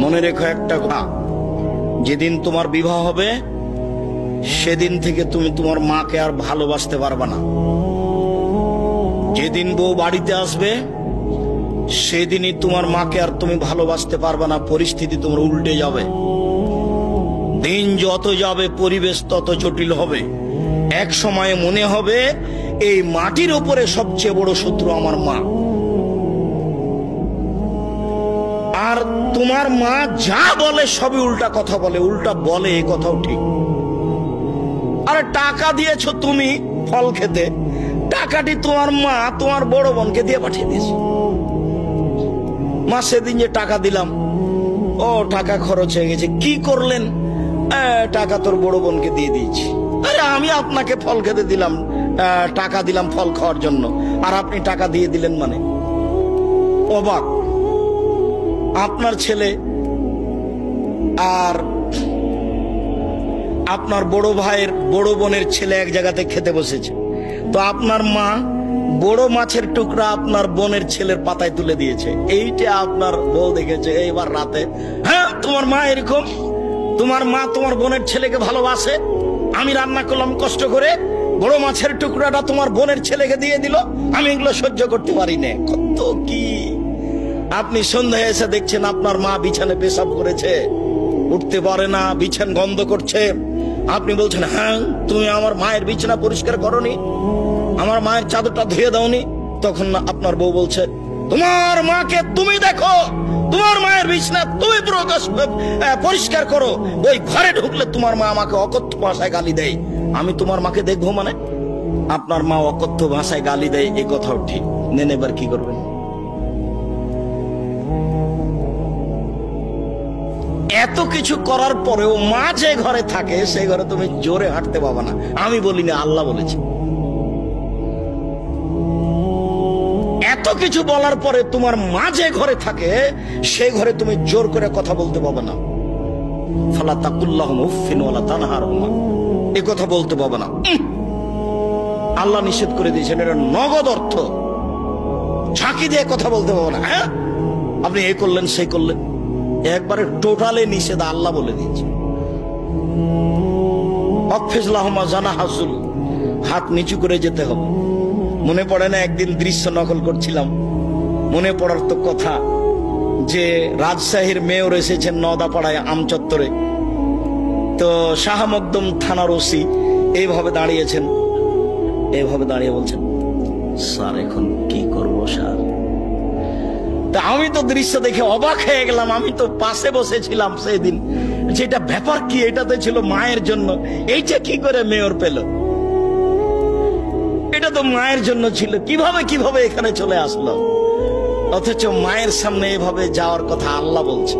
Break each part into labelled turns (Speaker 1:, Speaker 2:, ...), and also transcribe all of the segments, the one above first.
Speaker 1: মনে রেখো একটা কথা, যেদিন তোমার বিবাহ হবে সেদিন থেকে তুমি তোমার মাকে আর ভালোবাসতে পারবে না। যেদিন বউ বাড়িতে আসবে সেদিনই তোমার মাকে আর তুমি ভালোবাসতে পারবে না। পরিস্থিতি তোমার উল্টে যাবে। দিন যত যাবে পরিবেশ তত জটিল হবে। এক সময়ে মনে হবে এই মাটির উপরে সবচেয়ে বড় শত্রু আমার মা। আর তোমার মা যা বলে সবই উল্টা কথা বলে, উল্টা বলে, এই কথাও ঠিক। আরে টাকা দিয়েছো তুমি ফল খেতে, টাকাটি তোমার মা তোমার বড় বোনকে দিয়ে পাঠিয়ে দিয়েছে। মা সেদিন যে টাকা দিলাম, ও টাকা খরচ হয়ে গেছে, কি করলেন? টাকা তোর বড় বোনকে দিয়ে দিয়েছি। আরে আমি আপনাকে ফল খেতে দিলাম, টাকা দিলাম ফল খাওয়ার জন্য, আর আপনি টাকা দিয়ে দিলেন মানে? অবাক। আপনার ছেলে আর আপনার বড় ভাইয়ের বড় বোনের ছেলে এক জায়গাতে খেতে বসেছে, তো আপনার মা বড় মাছের টুকরা আপনার বোনের ছেলের পাতায় তুলে দিয়েছে। এইটা আপনার বউ দেখেছে এইবার রাতে। হ্যাঁ, তোমার মা এরকম, তোমার মা তোমার বোনের ছেলেকে ভালোবাসে। আমি রান্না করলাম কষ্ট করে, বড় মাছের টুকরাটা তোমার বোনের ছেলেকে দিয়ে দিল, আমি এগুলো সহ্য করতে পারি না। কত কি! আপনি সন্ধ্যায় এসে দেখছেন আপনার মা বিছানে পেশাব করেছে, উঠতে পারে না, বিছান গন্ধ করছে। আপনি বলছেন, হ্যাঁ তুমি আমার মায়ের বিছানা পরিষ্কার করনি, আমার মায়ের চাদরটা ধুয়ে দাওনি। তখন আপনার বউ বলছে, তোমার মাকে তুমি দেখো, তোমার মায়ের বিছানা তুমি পরিষ্কার করো। ওই ঘরে ঢুকলে তোমার মা আমাকে অকথ্য ভাষায় গালি দেয়, আমি তোমার মাকে দেখবো মানে? আপনার মা অকথ্য ভাষায় গালি দেয়, এই কথাও ঠিক। নেন, এবার কি করবেন? এত কিছু করার পরেও মা যে ঘরে থাকে সেই ঘরে তুমি জোরে হাঁটতে পাবা না। আমি বলি না, আল্লাহ বলেছে। এত কিছু বলার পরে তোমার মা যে ঘরে থাকে সেই ঘরে তুমি জোর করে কথা বলতে পাবে না। ফালা তাকুল্লাহুম উফফিন ওয়ালা তানহারহুমা, এই কথা বলতে পাবে না। আল্লাহ নিষেধ করে দিয়েছেন, এটা নগদ অর্থ। ঝাঁকি দিয়ে কথা বলতে পাবে না। হ্যাঁ, আপনি এই করলেন সেই করলেন, একবারে টোটালে নিষেধ আল্লাহ বলে দিয়েছে। অফিসলাহমা জানা হাসুল, হাত নিচু করে যেতে হবে। মনে পড়ে না একদিন দৃশ্য নকল করছিলাম, মনে পড়ার তো কথা যে রাজশাহীর মেয়র এসেছেন নওদাপাড়ায় আমচত্বরে, তো শাহ মকদুম থানার ওসি এইভাবে দাঁড়িয়েছেন, এইভাবে দাঁড়িয়ে বলছেন, স্যার এখন কি করবো স্যার? তা আমি তো দৃশ্য দেখে অবাক হয়ে গেলাম। আমি তো পাশে বসেছিলাম সেই দিন, যেটা ব্যাপার কি, এটাতে ছিল মায়ের জন্য, এইটা কি করে মেয়র পেল? এটা তো মায়ের জন্য ছিল, কিভাবে এখানে চলে আসলো? অথচ মায়ের সামনে এভাবে যাওয়ার কথা আল্লাহ বলছে।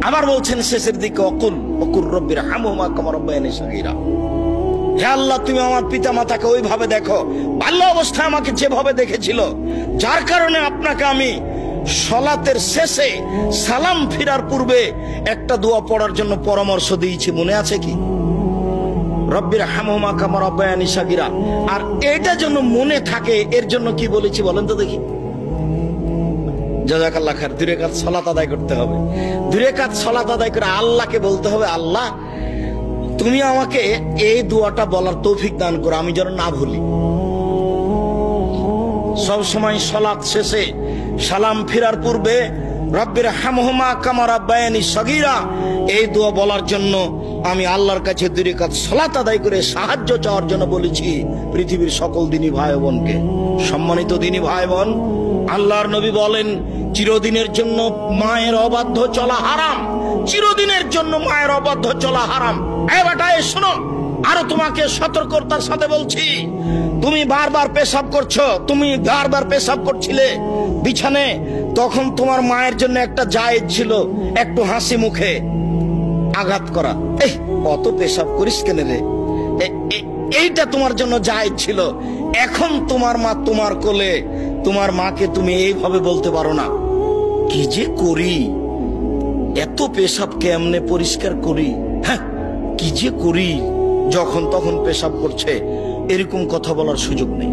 Speaker 1: আবার বলছেন শেষের দিকে, অকুল রব্বির হামহুমা কামা রাব্বায়ানি সগীরা, হে আল্লাহ তুমি আমার পিতা মাতাকে ওইভাবে দেখো বাল্য অবস্থায় আমাকে যেভাবে দেখেছিল, যার কারণে আপনাকে আমি সালাতের শেষে সালাম ফিরার পূর্বে একটা দোয়া পড়ার জন্য পরামর্শ দিয়েছি, মনে আছে কি? রব্বির হামহুমা কামা রাব্বায়ানি সগীরা। আর এটা যেন মনে থাকে, এর জন্য কি বলেছি বলেন তো দেখি? জাযাকাল্লাহ খায়ের। 2 রাকাত সালাত আদায় করতে হবে। 2 রাকাত সালাত আদায় করে আল্লাহকে বলতে হবে, আল্লাহ তুমি আমাকে এই দোয়াটা বলার তৌফিক দান করো, আমি যেন না ভুলি। সব সময় সালাত শেষে সালাম ফিরার পূর্বে রব্বির হামহুমা কামা রাব্বায়ানি সগীরা এই দোয়া বলার জন্য আমি আল্লাহর কাছে 2 রাকাত সালাত আদায় করে সাহায্য চাওয়ার জন্য বলেছি পৃথিবীর সকল দিনী ভাই বোনকে। সম্মানিত দিনী ভাই বোন, আল্লাহর নবী বলেন, চিরদিনের জন্য মায়ের অবাধ্য চলা হারাম, চিরদিনের জন্য মায়ের অবাধ্য চলা হারাম। এই বেটা শোনো, আরো তোমাকে সতর্কতার সাথে বলছি, তুমি বারবার পেশাব করছো, তুমি বারবার পেশাব করছিলে বিছানে, তখন তোমার মায়ের জন্য একটা জায়েজ ছিল একটু হাসি মুখে আঘাত করা। এই কত পেশাব করিস কেন রে, এইটা তোমার জন্য জায়েজ ছিল। এখন তোমার মা তোমার কোলে, তোমার মাকে তুমি এইভাবে বলতে পারো না, কি যে করি, এত পেশাব কেমনে পরিষ্কার করি, হ্যাঁ কি যে করি, যখন তখন পেশাব করছে, এরকম কথা বলার সুযোগ নেই।